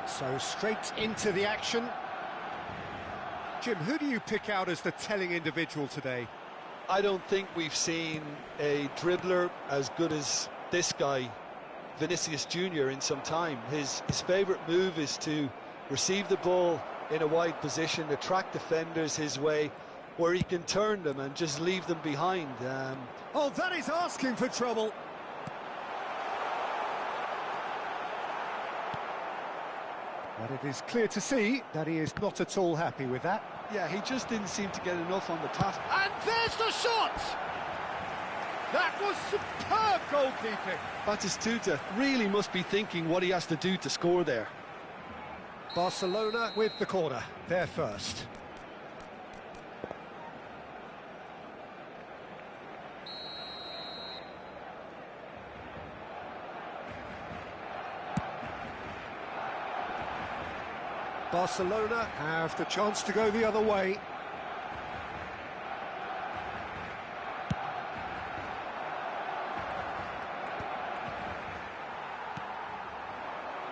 So straight into the action. Jim, who do you pick out as the telling individual today? I don't think we've seen a dribbler as good as this guy, Vinicius Jr., in some time. His favourite move is to receive the ball in a wide position, attract defenders his way, where he can turn them and just leave them behind. Oh, that is asking for trouble. But it is clear to see that he is not at all happy with that. Yeah, he just didn't seem to get enough on the task. And there's the shot! That was superb goalkeeping. Batistuta really must be thinking what he has to do to score there. Barcelona with the corner, they're first. Barcelona have the chance to go the other way.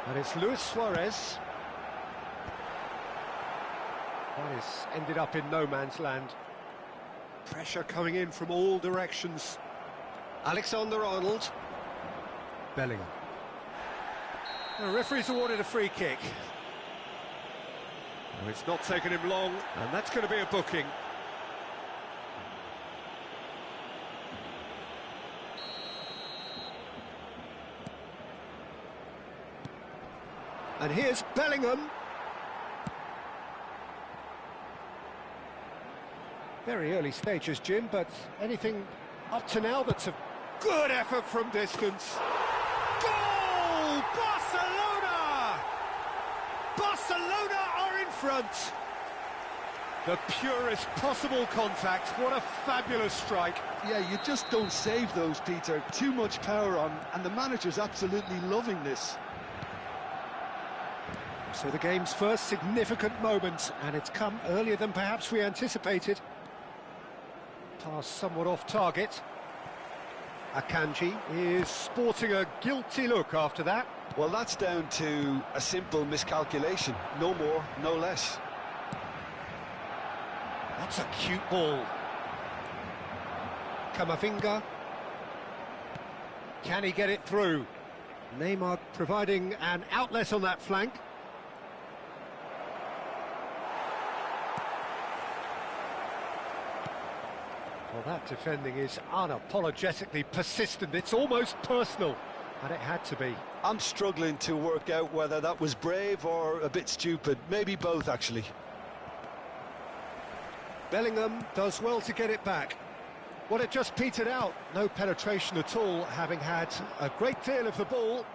And it's Luis Suarez. That is ended up in no man's land. Pressure coming in from all directions. Alexander-Arnold. Bellingham. The referee's awarded a free kick. Oh, it's not taken him long, and that's going to be a booking. And here's Bellingham. Very early stages, Jim, but anything up to now that's a good effort from distance. Goal! Barcelona! Barcelona are in front. The purest possible contact. What a fabulous strike. Yeah, you just don't save those, Peter. Too much power on, and the manager's absolutely loving this. So the game's first significant moment, and it's come earlier than perhaps we anticipated. Pass somewhat off target. Akanji is sporting a guilty look after that. Well, that's down to a simple miscalculation. No more, no less. That's a cute ball. Camavinga. Can he get it through? Neymar providing an outlet on that flank. Well, that defending is unapologetically persistent. It's almost personal, and it had to be. I'm struggling to work out whether that was brave or a bit stupid. Maybe both, actually. Bellingham does well to get it back. Well, it just petered out. No penetration at all, having had a great deal of the ball.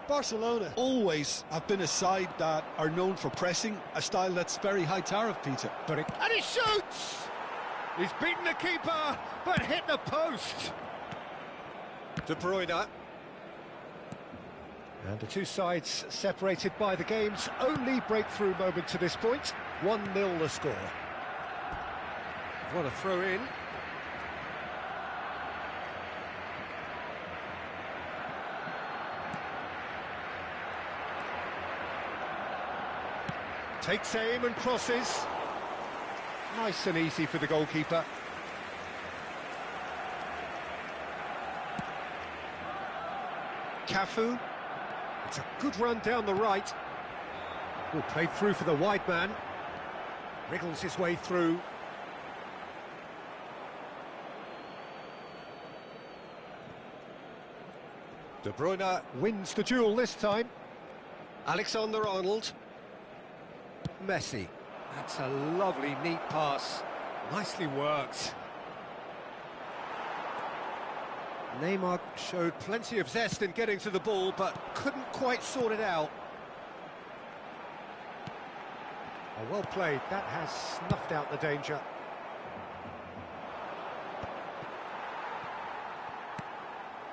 Barcelona always have been a side that are known for pressing, a style that's very high tariff, Peter. And he shoots! He's beaten the keeper, but hit the post. De Bruyne. And the two sides separated by the game's only breakthrough moment to this point. 1-0 the score. What a throw in. Takes aim and crosses. Nice and easy for the goalkeeper. Cafu. It's a good run down the right. Well, played through for the wide man. Wriggles his way through. De Bruyne wins the duel this time. Alexander-Arnold. Messi. That's a lovely, neat pass. Nicely worked. Neymar showed plenty of zest in getting to the ball, but couldn't quite sort it out. Oh, well played. That has snuffed out the danger.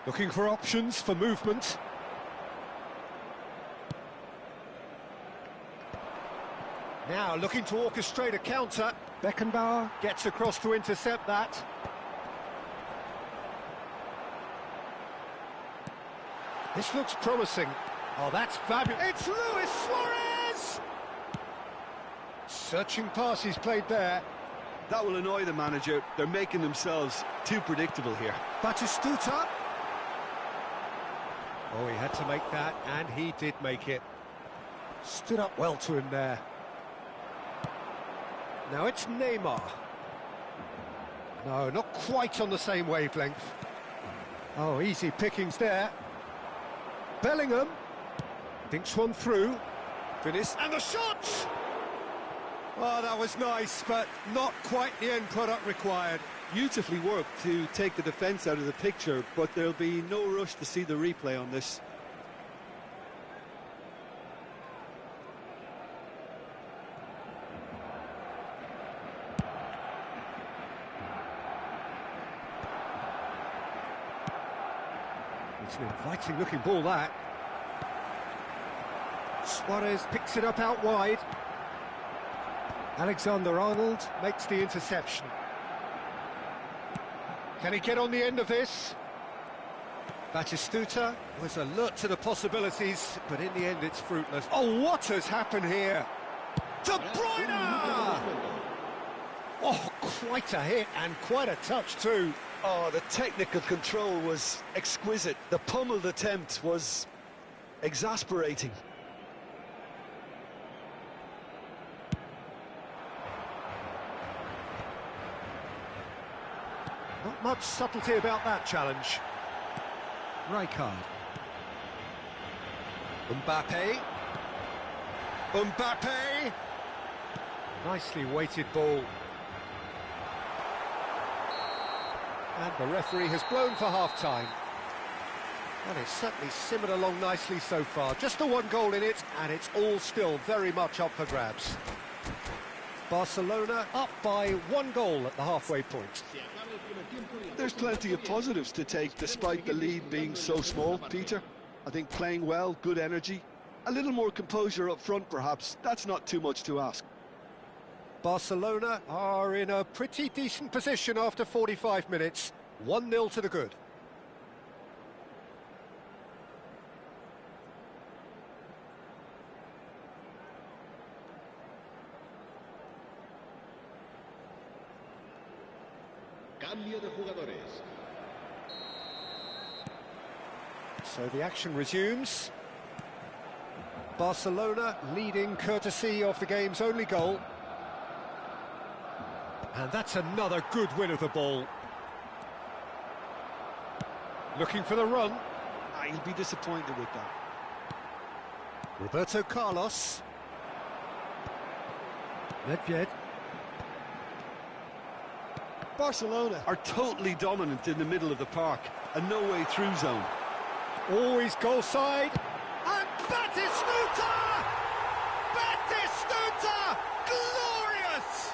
Looking for options for movement. Now looking to orchestrate a counter. Beckenbauer gets across to intercept that. This looks promising. Oh, that's fabulous. It's Luis Suarez! Searching pass he's played there. That will annoy the manager. They're making themselves too predictable here. Batistuta. Oh, he had to make that, and he did make it. Stood up well to him there. Now it's Neymar. No, not quite on the same wavelength. Oh, easy pickings there. Bellingham. Thinks one through. Finish. And the shot! Oh, that was nice, but not quite the end product required. Beautifully worked to take the defence out of the picture, but there'll be no rush to see the replay on this. It's an inviting looking ball, that. Suarez picks it up out wide. Alexander-Arnold makes the interception. Can he get on the end of this? Batistuta was alert to the possibilities, but in the end it's fruitless. Oh, what has happened here? De Bruyne! Oh, quite a hit and quite a touch too. Oh, the technical control was exquisite. The pummeled attempt was exasperating. Not much subtlety about that challenge. Rijkaard. Mbappe. Mbappe! Nicely weighted ball. And the referee has blown for half-time. And it's certainly simmered along nicely so far. Just the one goal in it, and it's all still very much up for grabs. Barcelona up by 1 goal at the halfway point. There's plenty of positives to take despite the lead being so small, Peter. I think playing well, good energy, a little more composure up front perhaps, that's not too much to ask. Barcelona are in a pretty decent position after 45 minutes. 1-0 to the good. Cambio de jugadores. So the action resumes. Barcelona leading courtesy of the game's only goal. And that's another good win of the ball. Looking for the run. He'll be disappointed with that. Roberto Carlos. Nedved. Barcelona are totally dominant in the middle of the park, a no-way through zone. Always goal side. And Batistuta! Batistuta! Glorious!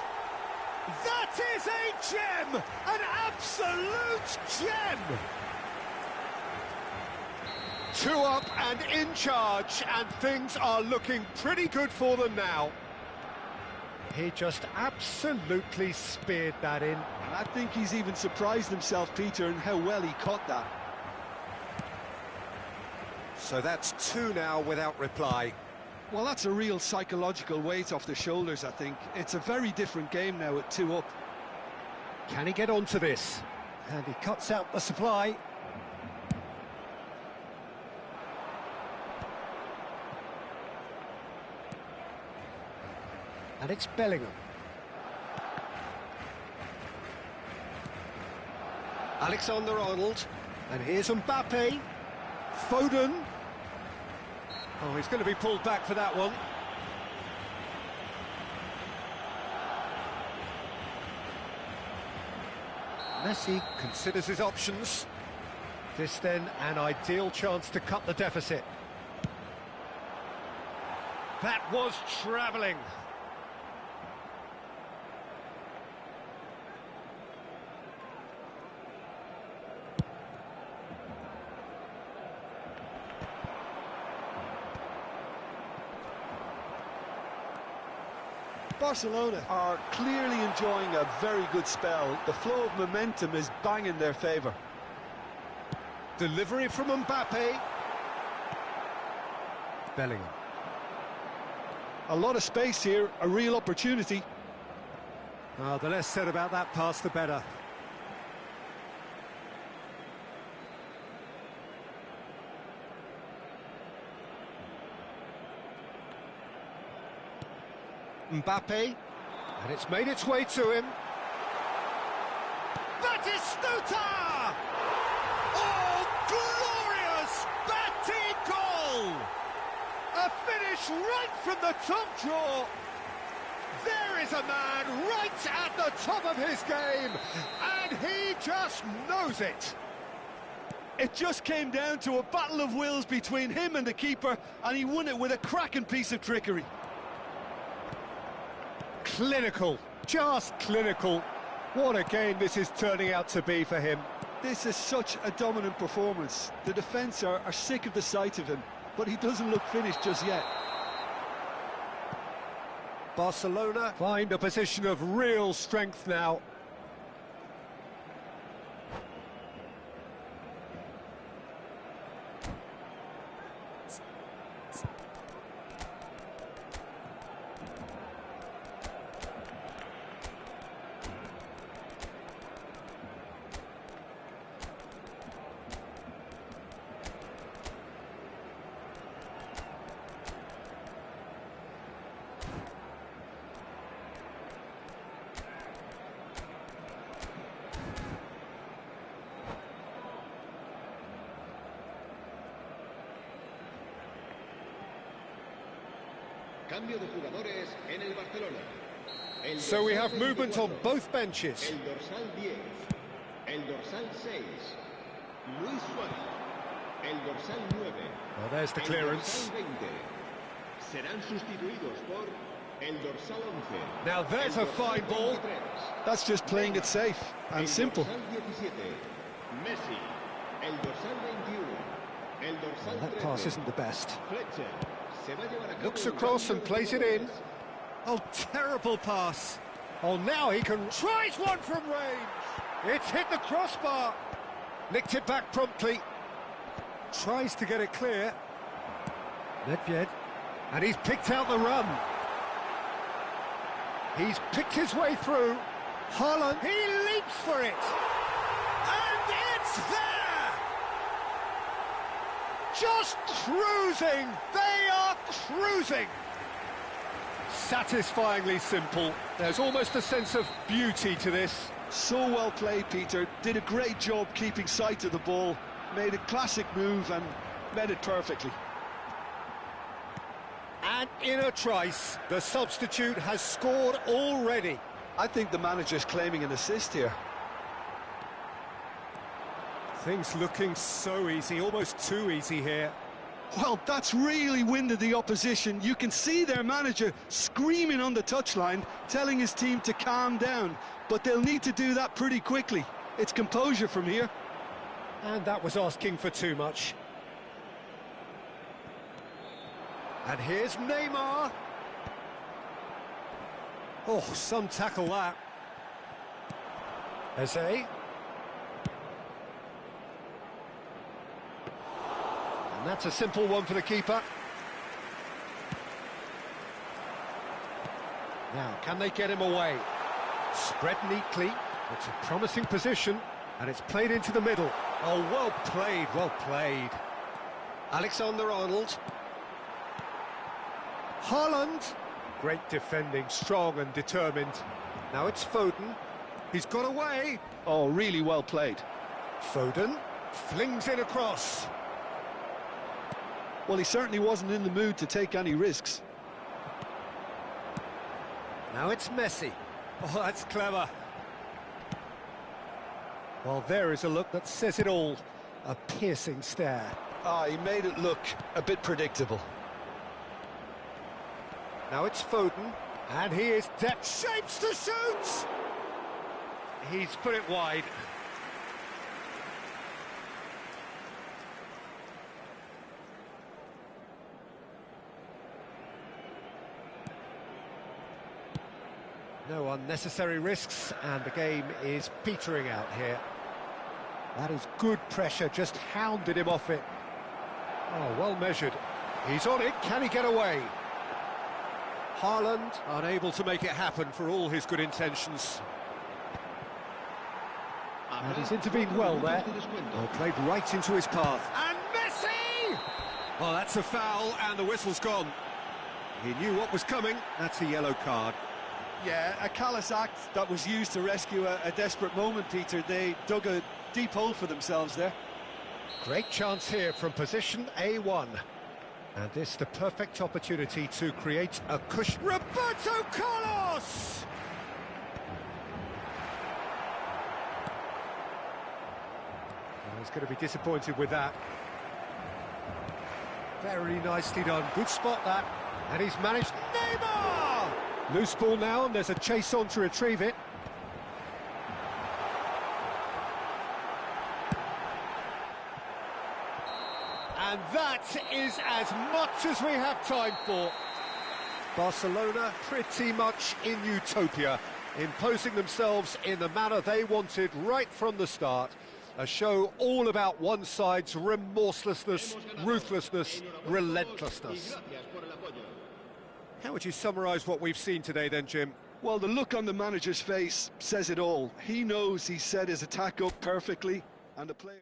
That is a gem! An absolute gem! 2 up and in charge, and things are looking pretty good for them now. He just absolutely speared that in. And I think he's even surprised himself, Peter, in how well he caught that. So that's 2 now without reply. Well, that's a real psychological weight off the shoulders, I think. It's a very different game now at 2 up. Can he get onto this? And he cuts out the supply. And it's Bellingham. Alexander-Arnold. And here's Mbappe. Foden. Oh, he's going to be pulled back for that one. Messi considers his options. This then an ideal chance to cut the deficit. That was travelling. Barcelona are clearly enjoying a very good spell. The flow of momentum is bang in their favour. Delivery from Mbappe. Bellingham. A lot of space here, a real opportunity. Oh, the less said about that pass, the better. Mbappe, and it's made its way to him. Batistuta! Oh, glorious batting goal! A finish right from the top draw. There is a man right at the top of his game, and he just knows it. It just came down to a battle of wills between him and the keeper, and he won it with a cracking piece of trickery. Clinical, just clinical. What a game this is turning out to be for him. This is such a dominant performance. The defence are sick of the sight of him, but he doesn't look finished just yet. Barcelona find a position of real strength now. Cambio de jugadores en el Barcelona. So we have movement on both benches. El dorsal 10, el dorsal 6, Luis Suárez. El dorsal 9. Well, there's the clearance. El dorsal 20. Serán sustituidos por el dorsal 11. Now there's a fine ball. That's just playing it safe and simple. El dorsal 17. Messi. El dorsal 21. El dorsal That 13. pass isn't the best. Fletcher. Se va a llevar a cabo Looks un across cambio and de plays it in. jugadores. Oh, terrible pass. Oh, now he can... Tries one from range. It's hit the crossbar. Nicked it back promptly. Tries to get it clear. Nedved. And he's picked out the run. He's picked his way through. Haaland. He leaps for it. And it's there! Just cruising. They are cruising. Satisfyingly simple. There's almost a sense of beauty to this. So well played, Peter. Did a great job keeping sight of the ball. Made a classic move and met it perfectly. And in a trice, the substitute has scored already. I think the manager's claiming an assist here. Things looking so easy, almost too easy here. Well, that's really winded the opposition. You can see their manager screaming on the touchline, telling his team to calm down. But they'll need to do that pretty quickly. It's composure from here. And that was asking for too much. And here's Neymar. Oh, some tackle that. Eze. And that's a simple one for the keeper. Now, can they get him away? Spread neatly. It's a promising position, and it's played into the middle. Oh, well played, well played. Alexander-Arnold. Haaland. Great defending, strong and determined. Now it's Foden. He's got away. Oh, really well played. Foden flings it across. Well, he certainly wasn't in the mood to take any risks. Now it's Messi. Oh, that's clever. Well, there is a look that says it all. A piercing stare. Ah, he made it look a bit predictable. Now it's Foden, and he is depth shapes to shoot! He's put it wide. No unnecessary risks, and the game is petering out here. That is good pressure, just hounded him off it. Oh, well measured. He's on it, can he get away? Haaland unable to make it happen for all his good intentions. And he's intervened well there. Oh, played right into his path. And Messi! Oh, that's a foul, and the whistle's gone. He knew what was coming. That's a yellow card. Yeah, a callous act that was used to rescue a desperate moment, Peter. They dug a deep hole for themselves there. Great chance here from position A1. And this the perfect opportunity to create a cushion. Roberto Carlos! Oh, he's going to be disappointed with that. Very nicely done. Good spot that. And he's managed. Neymar! Loose ball now, and there's a chase on to retrieve it. And that is as much as we have time for. Barcelona pretty much in utopia, imposing themselves in the manner they wanted right from the start. A show all about one side's remorselessness, ruthlessness, relentlessness. How would you summarise what we've seen today then, Jim? Well, the look on the manager's face says it all. He knows he set his attack up perfectly, and the player...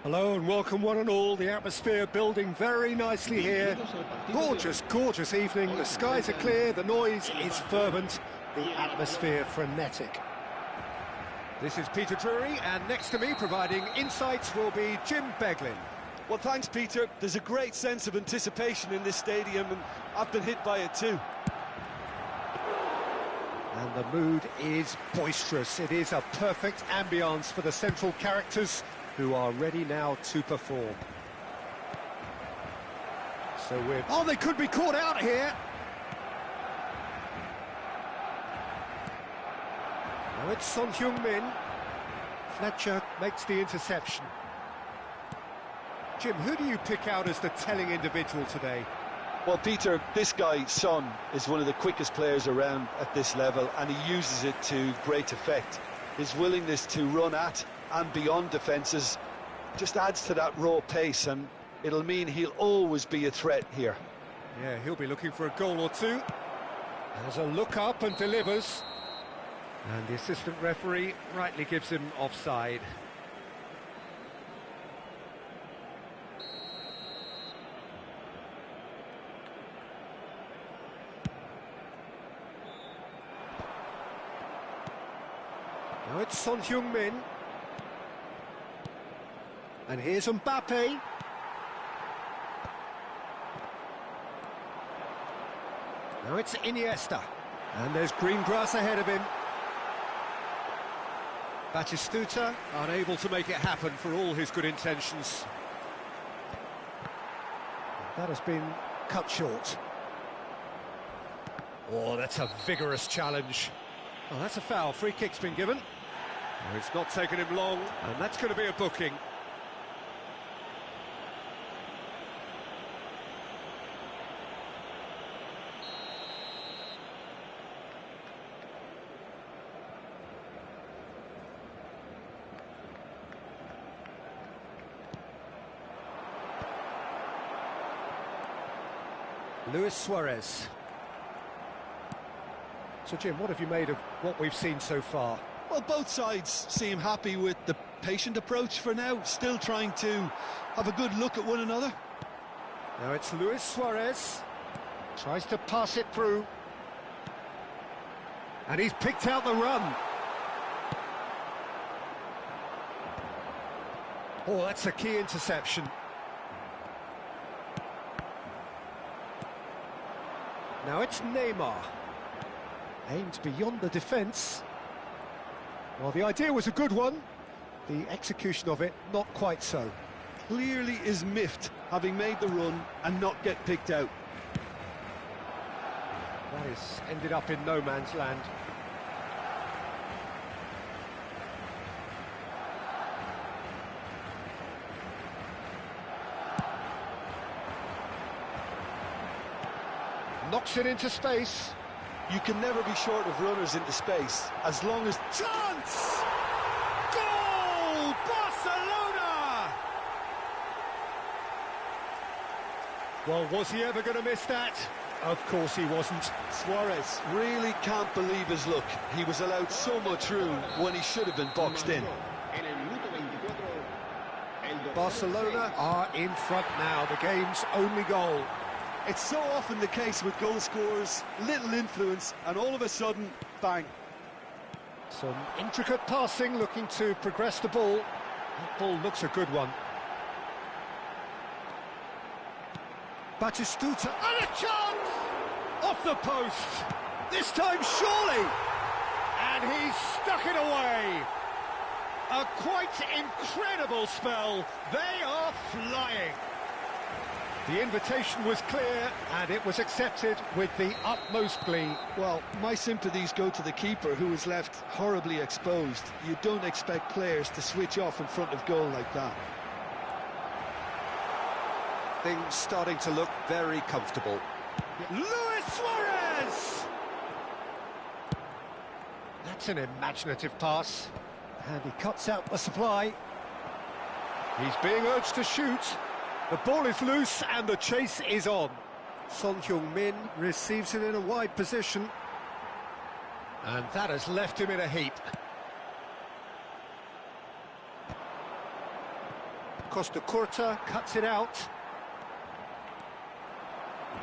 Hello and welcome one and all. The atmosphere building very nicely here. Gorgeous, gorgeous evening. The skies are clear, the noise is fervent, the atmosphere frenetic. This is Peter Drury, and next to me providing insights will be Jim Beglin. Well, thanks, Peter. There's a great sense of anticipation in this stadium, and I've been hit by it too. And the mood is boisterous. It is a perfect ambience for the central characters who are ready now to perform. So we're... Oh, they could be caught out here. Now it's Son Heung-min. Fletcher makes the interception. Jim, who do you pick out as the telling individual today? Well, Peter, this guy, Son, is one of the quickest players around at this level, and he uses it to great effect. His willingness to run at and beyond defences just adds to that raw pace, and it'll mean he'll always be a threat here. Yeah, he'll be looking for a goal or two. Has a look up and delivers. And the assistant referee rightly gives him offside. Now it's Son Heung-min. And here's Mbappe. Now it's Iniesta. And there's green grass ahead of him. Batistuta unable to make it happen for all his good intentions. That has been cut short. Oh, that's a vigorous challenge. Oh, that's a foul. Free kick's been given. Oh, it's not taken him long, and that's going to be a booking. Luis Suarez. So, Jim, what have you made of what we've seen so far? Well, both sides seem happy with the patient approach for now, still trying to have a good look at one another. Now it's Luis Suarez. Tries to pass it through. And he's picked out the run. Oh, that's a key interception. Now it's Neymar. Aimed beyond the defence. Well, the idea was a good one. The execution of it, not quite so. Clearly is miffed, having made the run and not get picked out. That has ended up in no man's land. Knocks it into space. You can never be short of runners into space, as long as... Chance! Goal! Barcelona! Well, was he ever going to miss that? Of course he wasn't. Suarez really can't believe his luck. He was allowed so much room when he should have been boxed in. Barcelona are in front now, the game's only goal. It's so often the case with goal scorers, little influence, and all of a sudden, bang. Some intricate passing, looking to progress the ball. That ball looks a good one. Batistuta, and a chance! Off the post! This time, surely! And he's stuck it away! A quite incredible spell. They are flying. The invitation was clear, and it was accepted with the utmost glee. Well, my sympathies go to the keeper, who was left horribly exposed. You don't expect players to switch off in front of goal like that. Things starting to look very comfortable. Luis Suarez! That's an imaginative pass. And he cuts out the supply. He's being urged to shoot. The ball is loose and the chase is on. Son Heung-min receives it in a wide position. And that has left him in a heap. Costa Curta cuts it out.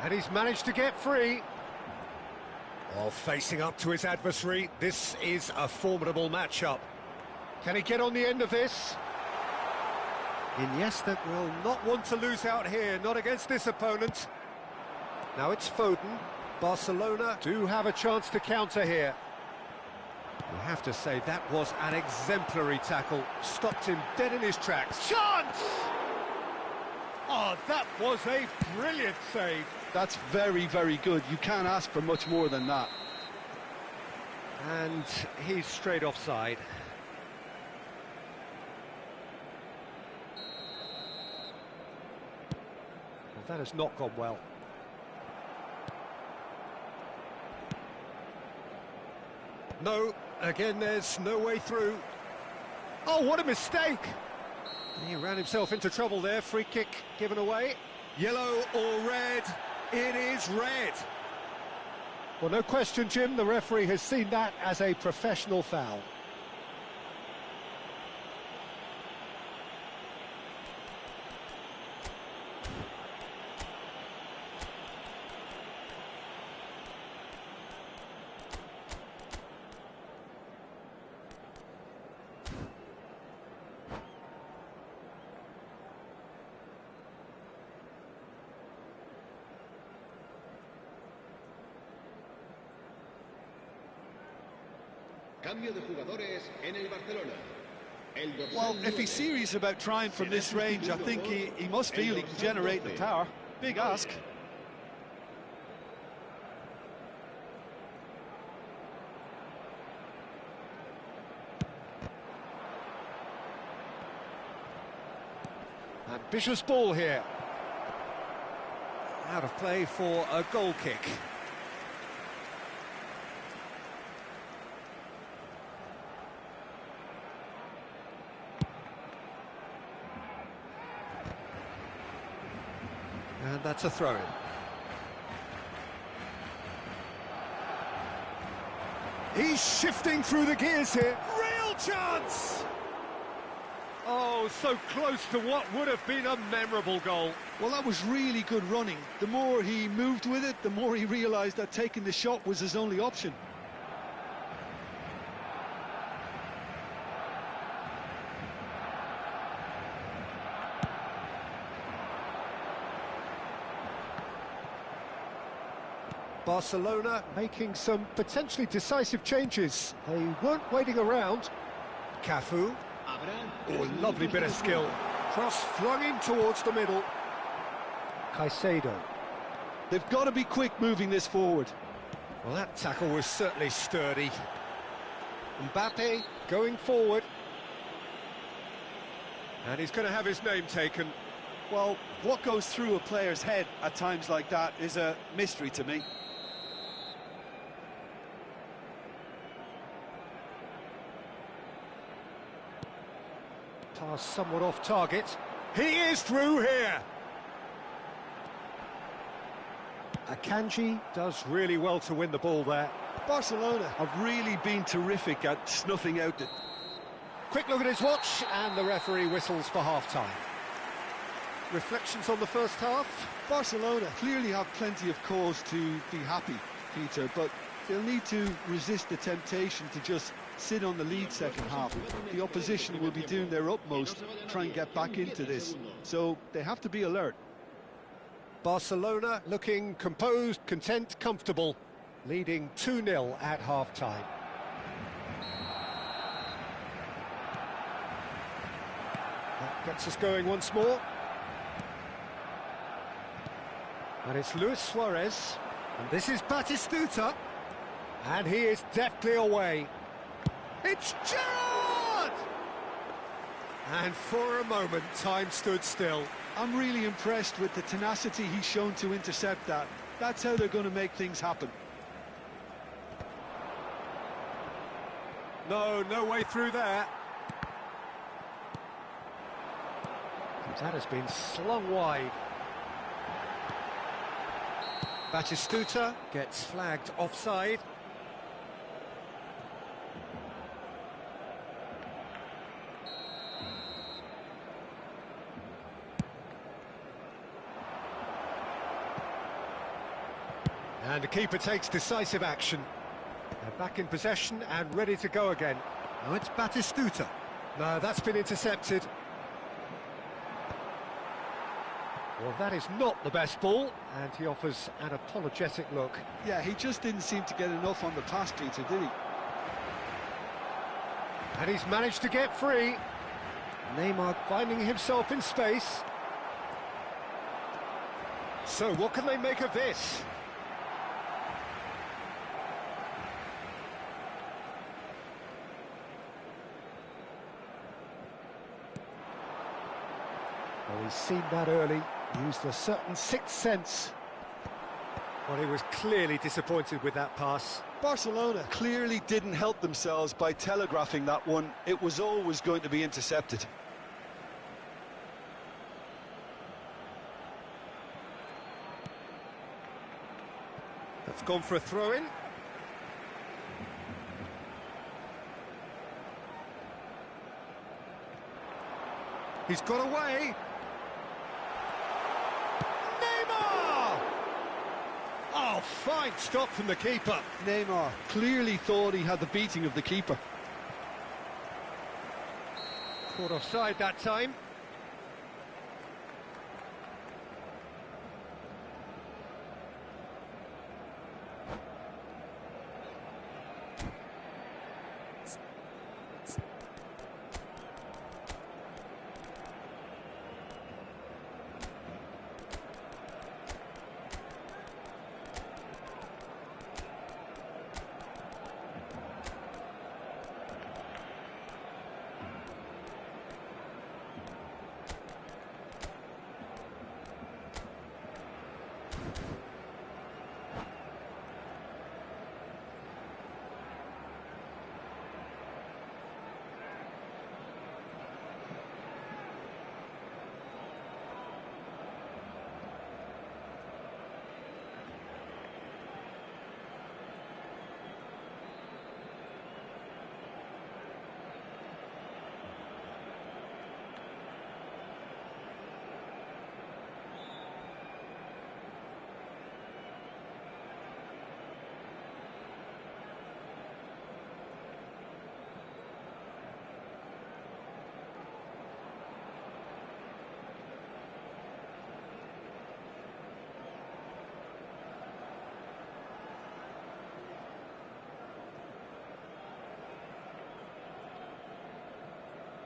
And he's managed to get free. While facing up to his adversary, this is a formidable matchup. Can he get on the end of this? Iniesta will not want to lose out here, not against this opponent. Now it's Foden. Barcelona do have a chance to counter here. You have to say that was an exemplary tackle. Stopped him dead in his tracks. Chance! Oh, that was a brilliant save. That's very, very good. You can't ask for much more than that. And he's straight offside. Well, that has not gone well. No, again there's no way through. Oh, what a mistake! He ran himself into trouble there. Free kick given away. Yellow or red? It is red. Well, no question, Jim, the referee has seen that as a professional foul. Cambio de jugadores en el Barcelona. Well, if he's serious about trying from this range, I think he must feel he can generate the power. Big ask. Ambitious ball here. Out of play for a goal kick. And that's a throw-in. He's shifting through the gears here. Real chance! Oh, so close to what would have been a memorable goal. Well, that was really good running. The more he moved with it, the more he realised that taking the shot was his only option. Barcelona making some potentially decisive changes. They weren't waiting around. Cafu. Oh, lovely bit of skill. Cross flung in towards the middle. Caicedo. They've got to be quick moving this forward. Well, that tackle was certainly sturdy. Mbappe going forward. And he's going to have his name taken. Well, what goes through a player's head at times like that is a mystery to me. Pass somewhat off target. He is through here. Akanji does really well to win the ball there. Barcelona have really been terrific at snuffing out the... Quick look at his watch, and the referee whistles for half-time. Reflections on the first half? Barcelona clearly have plenty of cause to be happy, Peter, but they'll need to resist the temptation to just sit on the lead second half. The opposition will be doing their utmost to try and get back into this, so they have to be alert. Barcelona looking composed, content, comfortable, leading 2-0 at half-time. That gets us going once more. And it's Luis Suarez, and this is Batistuta, and he is deftly away. It's Gerrard! And for a moment, time stood still. I'm really impressed with the tenacity he's shown to intercept that. That's how they're going to make things happen. No way through there. That has been slung wide. Batistuta gets flagged offside. And the keeper takes decisive action. They're back in possession and ready to go again. Now it's Batistuta. No, that's been intercepted. Well, that is not the best ball, and he offers an apologetic look. Yeah, he just didn't seem to get enough on the pass, Peter, did he? And he's managed to get free. Neymar finding himself in space. So, what can they make of this? Well, he's seen that early, used a certain sixth sense. Well, he was clearly disappointed with that pass. Barcelona clearly didn't help themselves by telegraphing that one. It was always going to be intercepted. That's gone for a throw-in. He's got away. Neymar! Oh, fine stop from the keeper. Neymar clearly thought he had the beating of the keeper. Caught offside that time.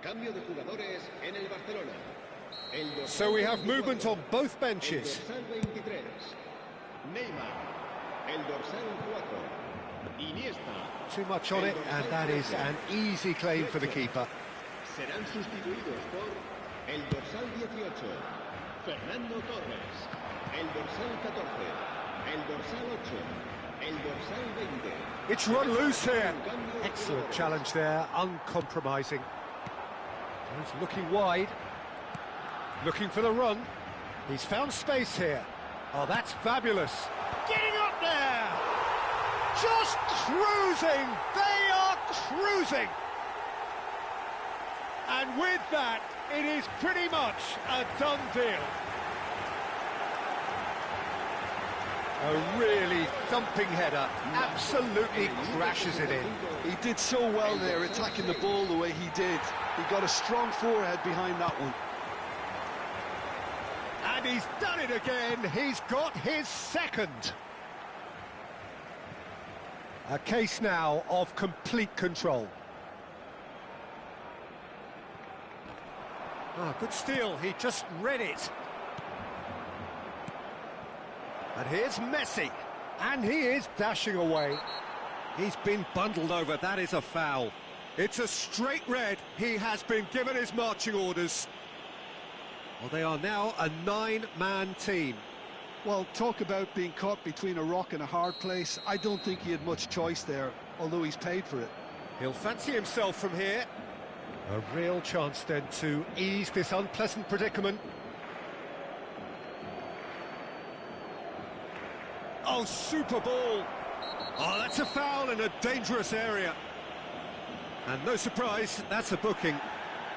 Cambio de jugadores en el Barcelona. So we have movement on both benches. El dorsal 23, Neymar. El dorsal 4, Iniesta. Too much on it, and that is an easy claim for the keeper. Serán sustituidos por el dorsal 18, Fernando Torres. El dorsal 14, el dorsal 8, el dorsal 20. It's run loose here. Excellent challenge there, uncompromising. He's looking wide, looking for the run. He's found space here. Oh, that's fabulous. Getting up there! Just cruising! They are cruising! And with that, it is pretty much a done deal. A really thumping header, absolutely crashes it in. He did so well there, attacking the ball the way he did. He got a strong forehead behind that one. And he's done it again. He's got his second. A case now of complete control. Ah, good steal. He just read it. And here's Messi. And he is dashing away. He's been bundled over. That is a foul. It's a straight red. He has been given his marching orders. Well, they are now a 9-man team. Well, talk about being caught between a rock and a hard place. I don't think he had much choice there, although he's paid for it. He'll fancy himself from here. A real chance then to ease this unpleasant predicament. Oh, super ball. Oh, that's a foul in a dangerous area. And no surprise, that's a booking.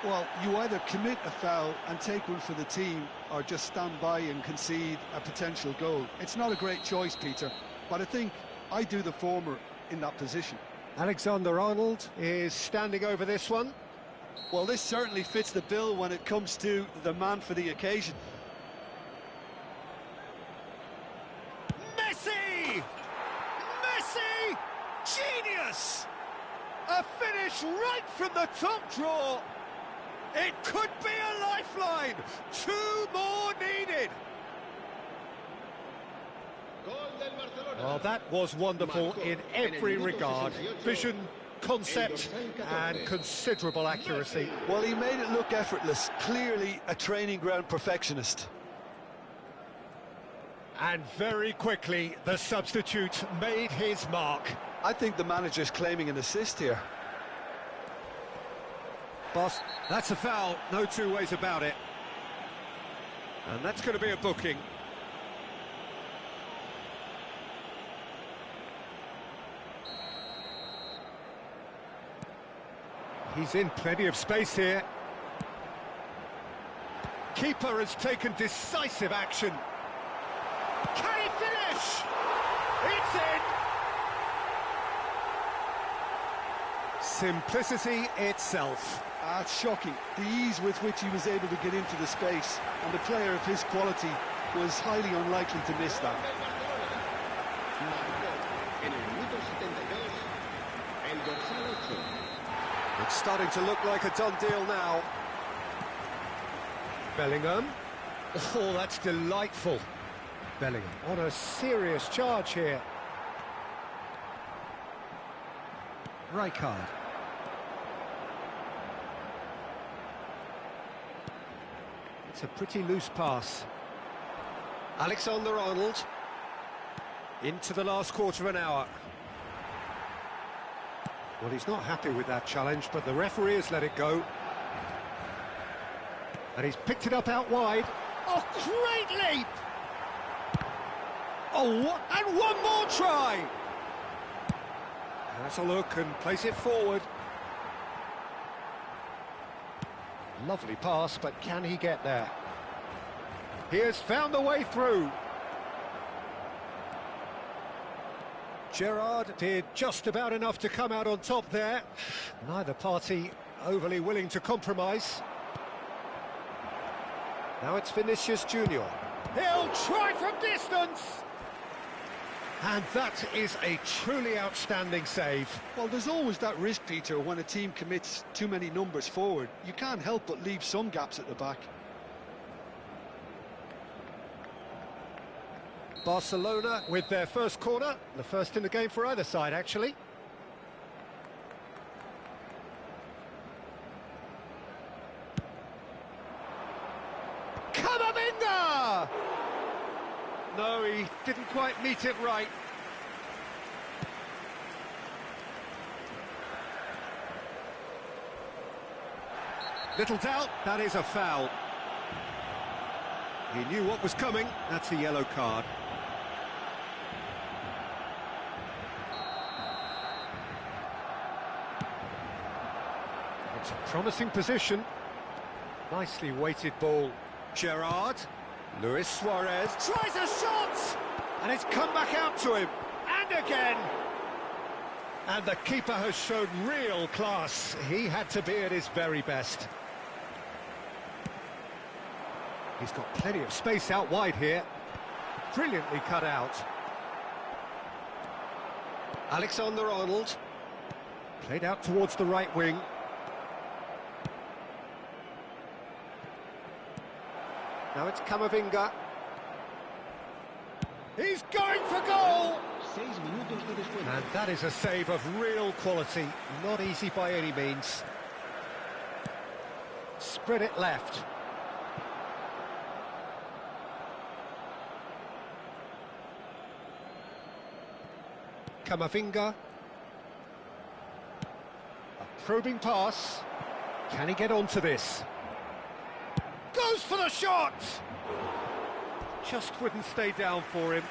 Well, you either commit a foul and take one for the team, or just stand by and concede a potential goal. It's not a great choice, Peter, but I think I do the former in that position. Alexander-Arnold is standing over this one. Well, this certainly fits the bill when it comes to the man for the occasion. Messi! Messi! Genius! A finish right from the top draw. It could be a lifeline. 2 more needed. Well, that was wonderful in every regard. Vision, concept, and considerable accuracy. Well, he made it look effortless. Clearly a training ground perfectionist. And very quickly, the substitute made his mark. I think the manager's claiming an assist here. Boss, that's a foul, no two ways about it. And that's going to be a booking. He's in plenty of space here. Keeper has taken decisive action. Can he finish? It's in! Simplicity itself. That's shocking, the ease with which he was able to get into the space, and a player of his quality was highly unlikely to miss that. It's starting to look like a done deal now. Bellingham. Oh, that's delightful. Bellingham on a serious charge here. Rijkaard. It's a pretty loose pass. Alexander-Arnold. Into the last quarter of an hour. Well, he's not happy with that challenge, but the referee has let it go. And he's picked it up out wide. Oh, great leap! Oh, what? And one more try! Has a look and plays it forward. Lovely pass, but can he get there? He has found the way through. Gerrard did just about enough to come out on top there. Neither party overly willing to compromise. Now it's Vinicius Junior. He'll try from distance! And that is a truly outstanding save. Well, there's always that risk, Peter, when a team commits too many numbers forward. You can't help but leave some gaps at the back. Barcelona with their first corner, the first in the game for either side, actually. Camavinga! No, he didn't quite meet it right. Little doubt, that is a foul. He knew what was coming, that's a yellow card. It's a promising position. Nicely weighted ball. Gerrard. Luis Suarez tries a shot! And it's come back out to him. And again. And the keeper has shown real class. He had to be at his very best. He's got plenty of space out wide here. Brilliantly cut out. Alexander-Arnold. Played out towards the right wing. Now it's Camavinga. He's going for goal! And that is a save of real quality. Not easy by any means. Spread it left. Camavinga. A probing pass. Can he get onto this? Goes for the shot! Just wouldn't stay down for him.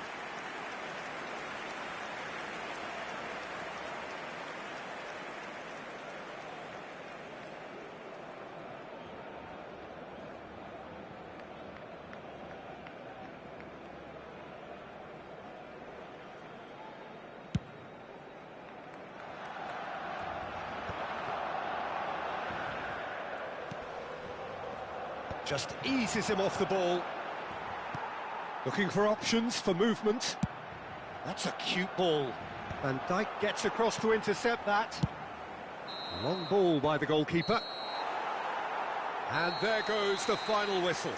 Just eases him off the ball. Looking for options for movement. That's a cute ball. Van Dijk gets across to intercept that. A long ball by the goalkeeper. And there goes the final whistle.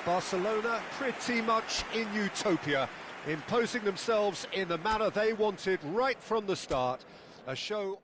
Barcelona pretty much in utopia, imposing themselves in the manner they wanted right from the start. A show...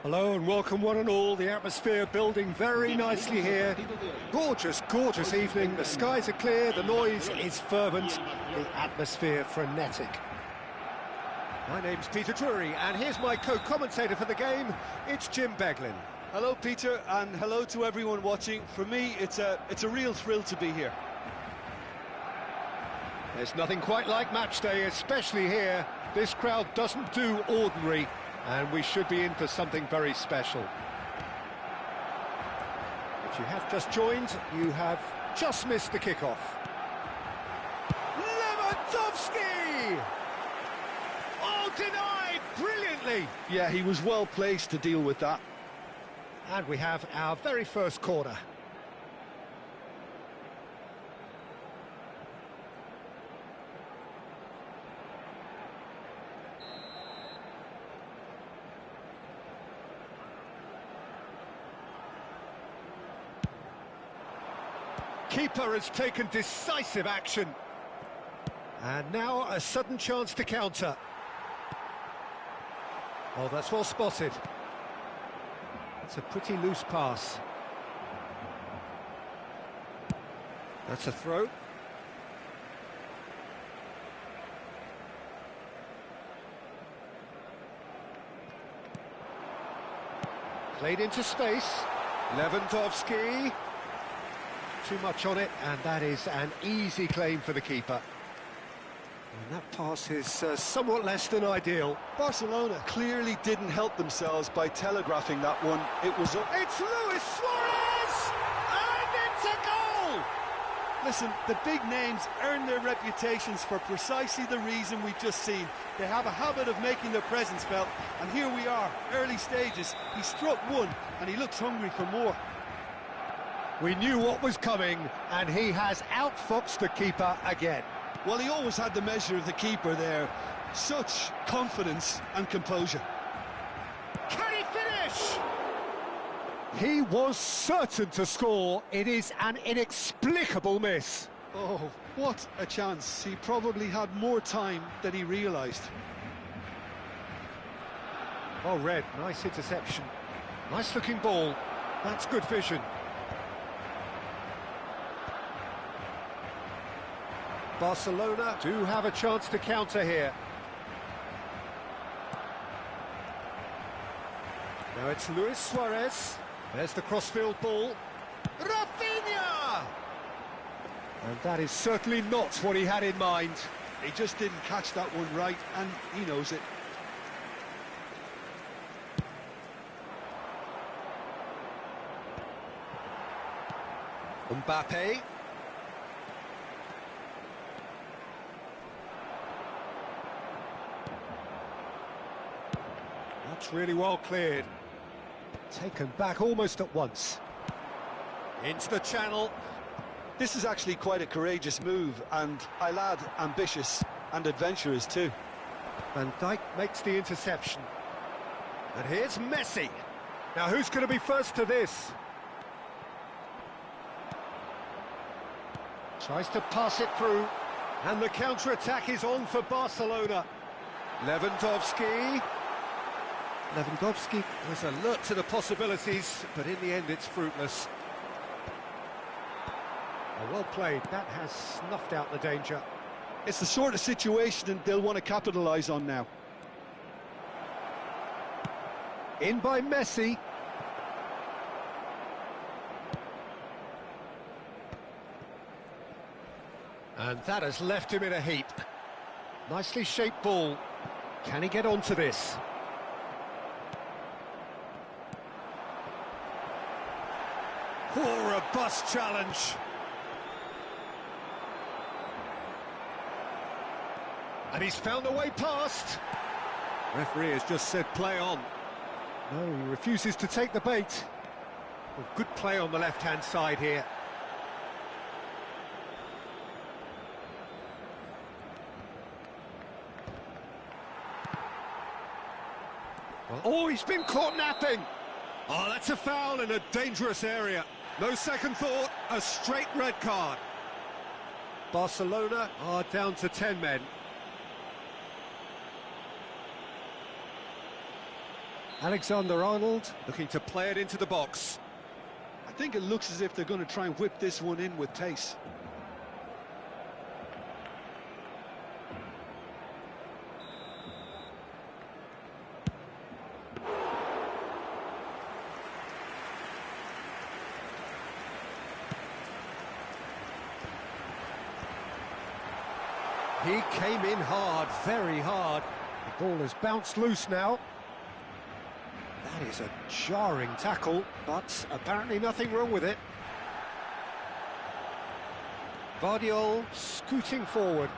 Hello and welcome one and all. The atmosphere building very nicely here. Gorgeous, gorgeous evening. The skies are clear, the noise is fervent, the atmosphere frenetic. My name's Peter Drury and here's my co-commentator for the game. It's Jim Beglin. Hello, Peter, and hello to everyone watching. For me, it's a real thrill to be here. There's nothing quite like match day, especially here. This crowd doesn't do ordinary, and we should be in for something very special. If you have just joined, you have just missed the kickoff. Lewandowski! Oh, denied brilliantly! Yeah, he was well placed to deal with that. And we have our very first corner. Keeper has taken decisive action. And now a sudden chance to counter. Oh, that's well spotted. It's a pretty loose pass. That's a throw. Played into space. Lewandowski. Too much on it, and that is an easy claim for the keeper. And that pass is somewhat less than ideal. Barcelona clearly didn't help themselves by telegraphing that one. It's Luis Suarez! And it's a goal! Listen, the big names earn their reputations for precisely the reason we've just seen. They have a habit of making their presence felt, and here we are, early stages. He struck one, and he looks hungry for more. We knew what was coming, and he has outfoxed the keeper again. Well, he always had the measure of the keeper there. Such confidence and composure. Can he finish? He was certain to score. It is an inexplicable miss. Oh, what a chance. He probably had more time than he realised. Well read, nice interception. Nice looking ball. That's good vision. Barcelona do have a chance to counter here. Now it's Luis Suarez. There's the crossfield ball. Rafinha! And that is certainly not what he had in mind. He just didn't catch that one right, and he knows it. Mbappe. That's really well cleared. Taken back almost at once. Into the channel. This is actually quite a courageous move, and I'll add ambitious and adventurous too. Van Dijk makes the interception. And here's Messi. Now who's going to be first to this? Tries to pass it through. And the counter-attack is on for Barcelona. Lewandowski. Lewandowski was alert to the possibilities, but in the end it's fruitless. Oh, well played, that has snuffed out the danger. It's the sort of situation they'll want to capitalise on now. In by Messi. And that has left him in a heap. Nicely shaped ball. Can he get onto this? Oh, robust challenge. And he's found a way past. Referee has just said play on. No, he refuses to take the bait. Well, good play on the left-hand side here. Well, oh, he's been caught napping. Oh, that's a foul in a dangerous area. No second thought, a straight red card. Barcelona are down to 10 men. Alexander-Arnold looking to play it into the box. I think it looks as if they're going to try and whip this one in with pace. He came in hard, very hard. The ball has bounced loose now. That is a jarring tackle, but apparently nothing wrong with it. Vardiol scooting forward.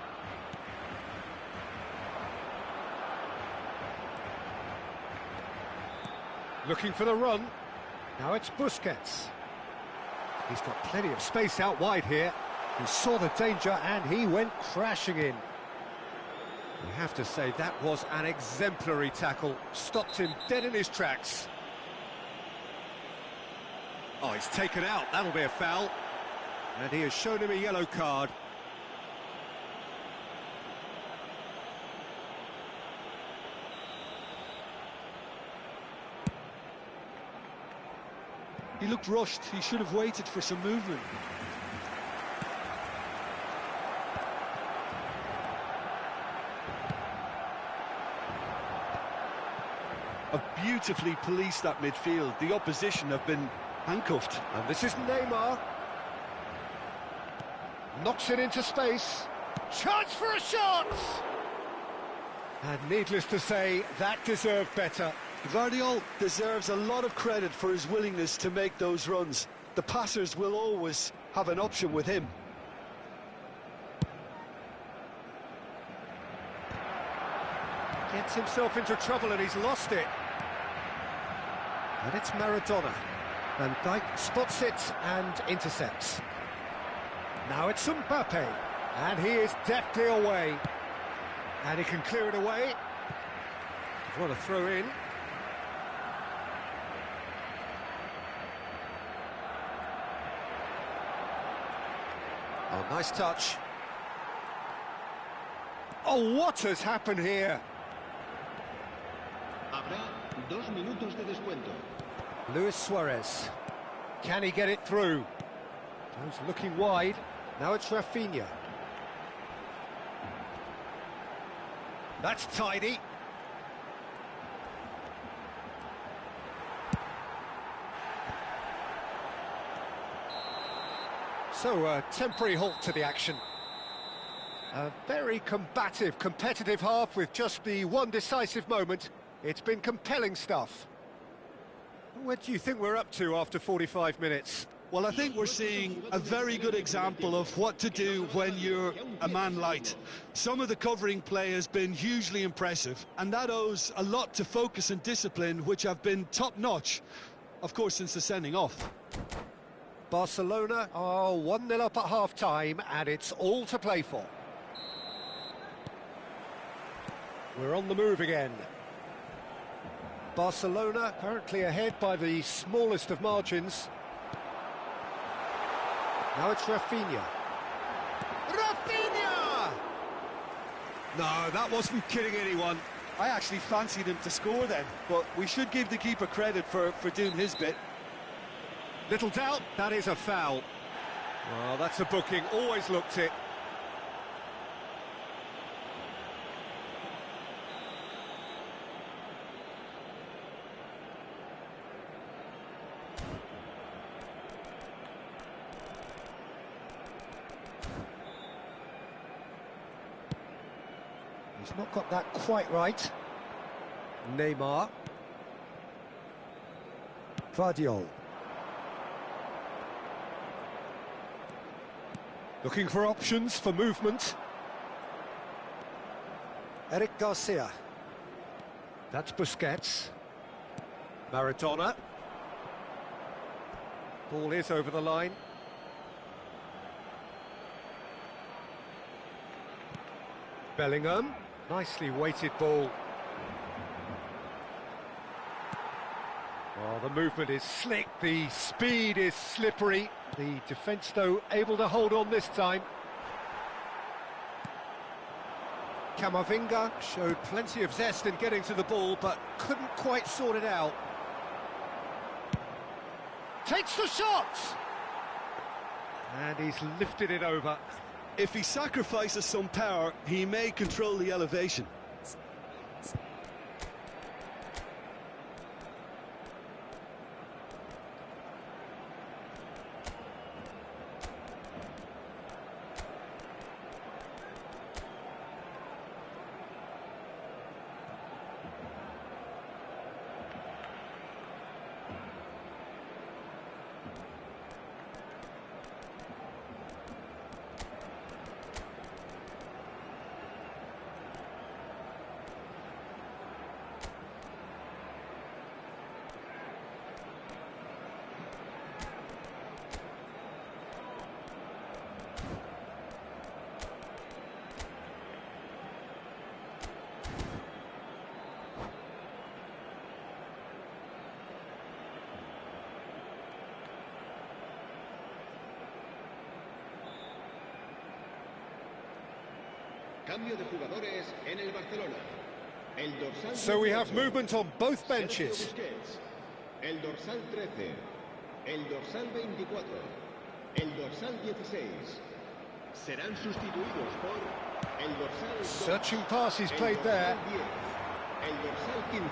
Looking for the run. Now it's Busquets. He's got plenty of space out wide here. He saw the danger and he went crashing in. You have to say that was an exemplary tackle. Stopped him dead in his tracks. Oh, he's taken out. That'll be a foul. And he has shown him a yellow card. He looked rushed. He should have waited for some movement. Have beautifully policed that midfield. The opposition have been handcuffed. And this is Neymar. Knocks it into space. Chance for a shot! And needless to say, that deserved better. Vardiol deserves a lot of credit for his willingness to make those runs. The passers will always have an option with him. Gets himself into trouble and he's lost it. And it's Maradona. Van Dijk spots it and intercepts. Now it's Mbappe. And he is deftly away. And he can clear it away. What a throw in. Oh, nice touch. Oh, what has happened here? Habrá 2 minutos de descuento. Luis Suarez. Can he get it through? He's looking wide. Now it's Rafinha. That's tidy. So, a temporary halt to the action. A very combative, competitive half with just the one decisive moment. It's been compelling stuff. What do you think we're up to after 45 minutes? Well, I think we're seeing a very good example of what to do when you're a man light. Some of the covering play has been hugely impressive, and that owes a lot to focus and discipline, which have been top-notch, of course, since the sending off. Barcelona are 1-0 up at half-time, and it's all to play for. We're on the move again. Barcelona currently ahead by the smallest of margins. Now it's Rafinha. Rafinha! No, that wasn't kidding anyone. I actually fancied him to score then, but we should give the keeper credit for doing his bit. Little doubt, that is a foul. Well, that's a booking, always looked it. He's not got that quite right. Neymar. Vardiol. Looking for options for movement. Eric Garcia. That's Busquets. Maradona. Ball is over the line. Bellingham. Nicely weighted ball. Oh, the movement is slick, the speed is slippery. The defence, though, able to hold on this time. Camavinga showed plenty of zest in getting to the ball, but couldn't quite sort it out. Takes the shot! And he's lifted it over. If he sacrifices some power, he may control the elevation. Cambio de jugadores en el Barcelona. El dorsal So we have 18, movement on both benches. Sergio Busquets. El dorsal 13. El dorsal 24. El dorsal 16. Serán sustituidos por el dorsal 2. Searching passes el played dorsal there. 10. El dorsal 15.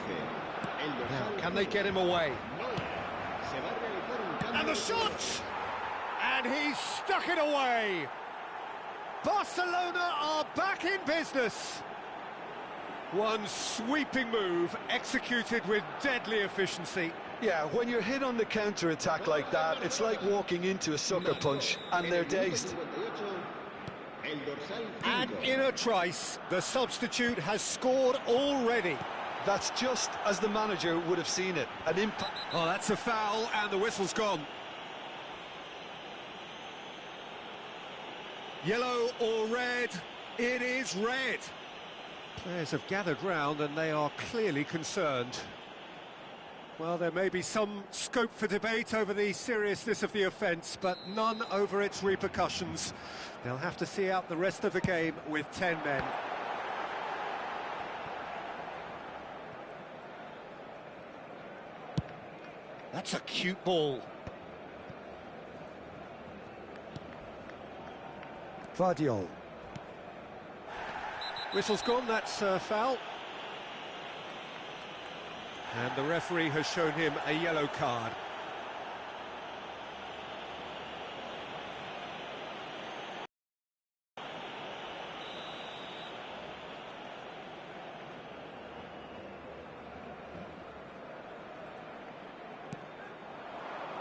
El dorsal Now, can they get him away? No. Se va a realizar un cambio And the de shot! And he's stuck it away! Barcelona are back in business. One sweeping move executed with deadly efficiency. Yeah, when you're hit on the counter-attack like that, it's like walking into a sucker punch, and they're dazed. El dorsal 5. And in a trice, the substitute has scored already. That's just as the manager would have seen it. An impact. Oh, that's a foul, and the whistle's gone. Yellow or red? It is red. Players have gathered round and they are clearly concerned. Well, there may be some scope for debate over the seriousness of the offence, but none over its repercussions. They'll have to see out the rest of the game with 10 men. That's a cute ball. Vardiol. Whistle's gone, that's a foul. And the referee has shown him a yellow card.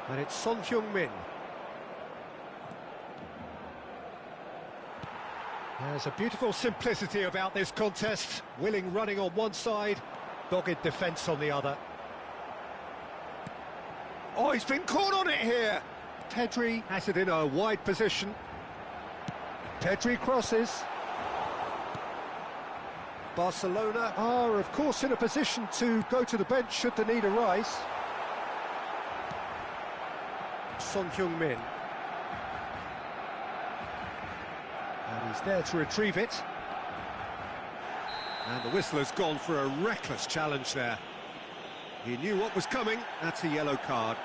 And it's Son Heung-min. There's a beautiful simplicity about this contest. Willing running on one side, dogged defence on the other. Oh, he's been caught on it here! Pedri has it in a wide position. Pedri crosses. Barcelona are, of course, in a position to go to the bench should the need arise. Son Heung-min. And he's there to retrieve it. And the whistler's gone for a reckless challenge there. He knew what was coming. That's a yellow card.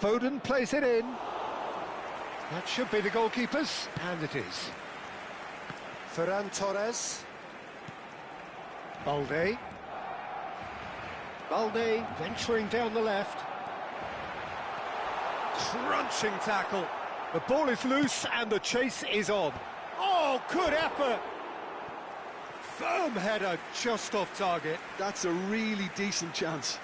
Foden plays it in. That should be the goalkeeper's, and it is. Ferran Torres. Balde. Balde venturing down the left. Crunching tackle. The ball is loose and the chase is on. Oh, good effort! Firm header just off target. That's a really decent chance.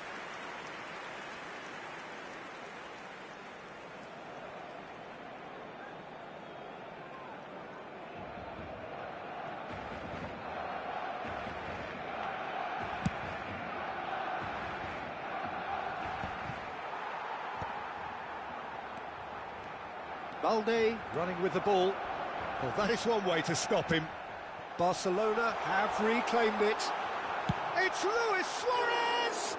Balde running with the ball. Well, that is one way to stop him. Barcelona have reclaimed it. It's Luis Suarez!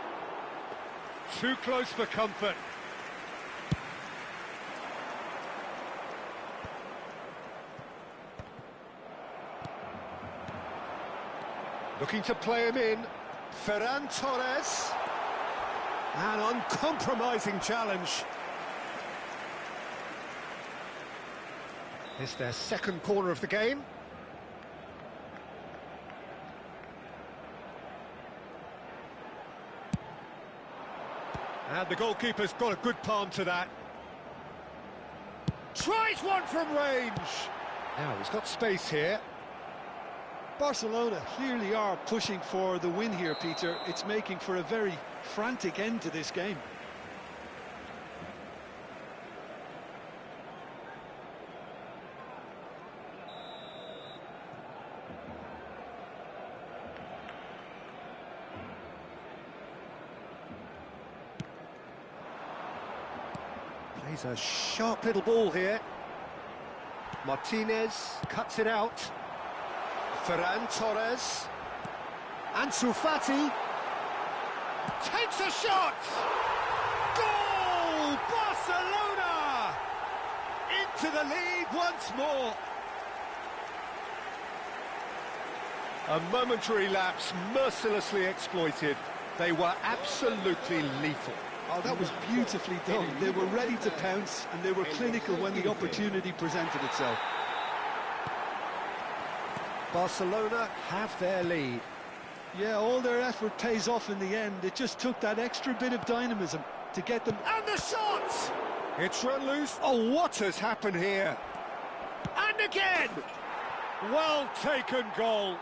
Too close for comfort. Looking to play him in. Ferran Torres. An uncompromising challenge. It's their second corner of the game. And the goalkeeper's got a good palm to that. Tries one from range. Now he's got space here. Barcelona clearly are pushing for the win here, Peter. It's making for a very frantic end to this game. Plays a sharp little ball here. Martinez cuts it out. Ferran Torres. Ansu Fati takes a shot! Goal! Barcelona! Into the lead once more. A momentary lapse mercilessly exploited. They were absolutely lethal. Oh, that was beautifully done. They were ready to pounce and they were clinical when the opportunity presented itself. Barcelona have their lead. Yeah, all their effort pays off in the end. It just took that extra bit of dynamism to get them... And the shot! It's run loose. Oh, what has happened here? And again! Well taken goal.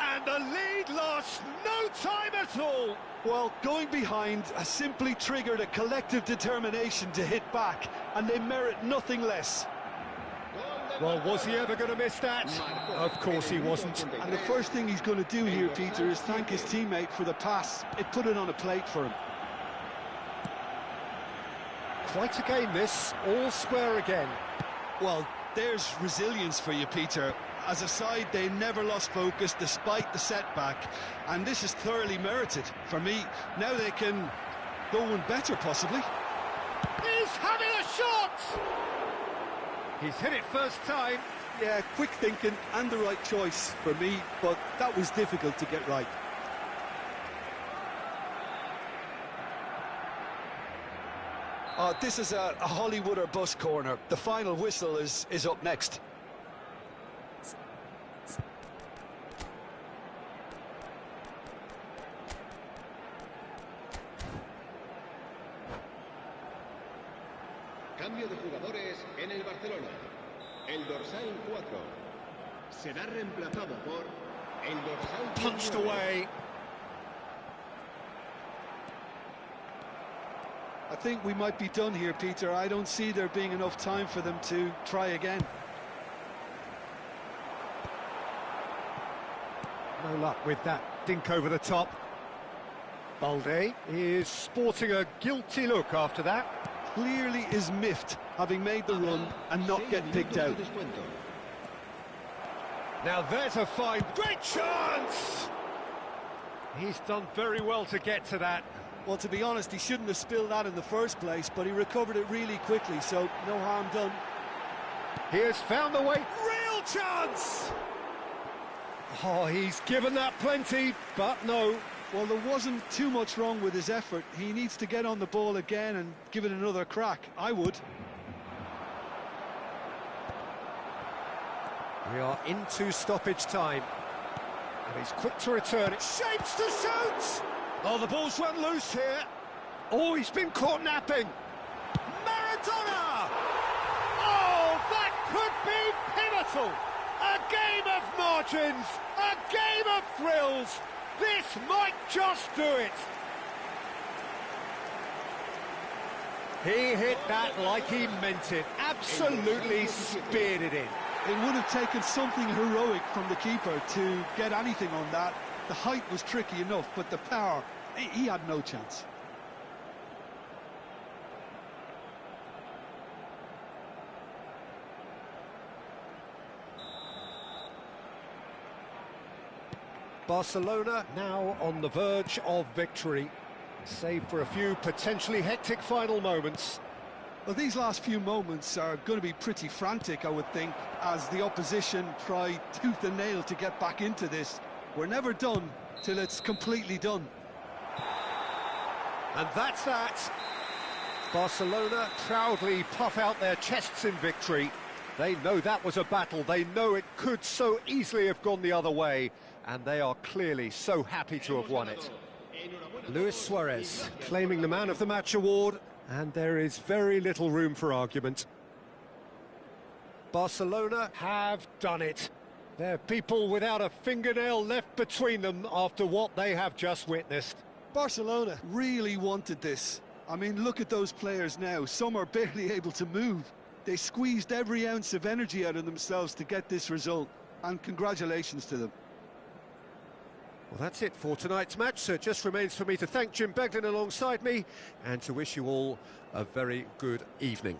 And the lead lost no time at all. Well, going behind has simply triggered a collective determination to hit back, and they merit nothing less. Well, was he ever going to miss that? Of course he wasn't. And the first thing he's going to do here, Peter, is thank his teammate for the pass. It put it on a plate for him. Quite a game this, all square again. Well, there's resilience for you, Peter. As a side, they never lost focus despite the setback, and this is thoroughly merited. For me, now they can go one better, possibly. He's having a shot! He's hit it first time. Yeah, quick thinking and the right choice for me, but that was difficult to get right. This is a Hollywood or bust corner. The final whistle is up next. Cambio de jugadores en el Barcelona. El dorsal 4 será reemplazado por el dorsal 19. Punched away. I think we might be done here, Peter. I don't see there being enough time for them to try again. No luck with that dink over the top. Balde is sporting a guilty look after that. Clearly is miffed, having made the run and not get picked out. Now there's a fine, great chance! He's done very well to get to that. Well, to be honest, he shouldn't have spilled that in the first place, but he recovered it really quickly, so no harm done. He has found the way, real chance! Oh, he's given that plenty, but no. Well, there wasn't too much wrong with his effort. He needs to get on the ball again and give it another crack. I would. We are into stoppage time. And he's quick to return. It shapes to shoot! Oh, the ball's run loose here. Oh, he's been caught napping. Maradona! Oh, that could be pivotal. A game of margins, a game of thrills. This might just do it. He hit that like he meant it. Absolutely speared it in. It would have taken something heroic from the keeper to get anything on that. The height was tricky enough, but the power, he had no chance. Barcelona now on the verge of victory, save for a few potentially hectic final moments. Well, these last few moments are going to be pretty frantic, I would think, as the opposition try tooth and nail to get back into this. We're never done till it's completely done. And that's that. Barcelona proudly puff out their chests in victory. They know that was a battle. They know it could so easily have gone the other way. And they are clearly so happy to have won it. Luis Suarez claiming the Man of the Match award. And there is very little room for argument. Barcelona have done it. They're people without a fingernail left between them after what they have just witnessed. Barcelona really wanted this. I mean, look at those players now. Some are barely able to move. They squeezed every ounce of energy out of themselves to get this result. And congratulations to them. Well, that's it for tonight's match, so it just remains for me to thank Jim Beglin alongside me and to wish you all a very good evening.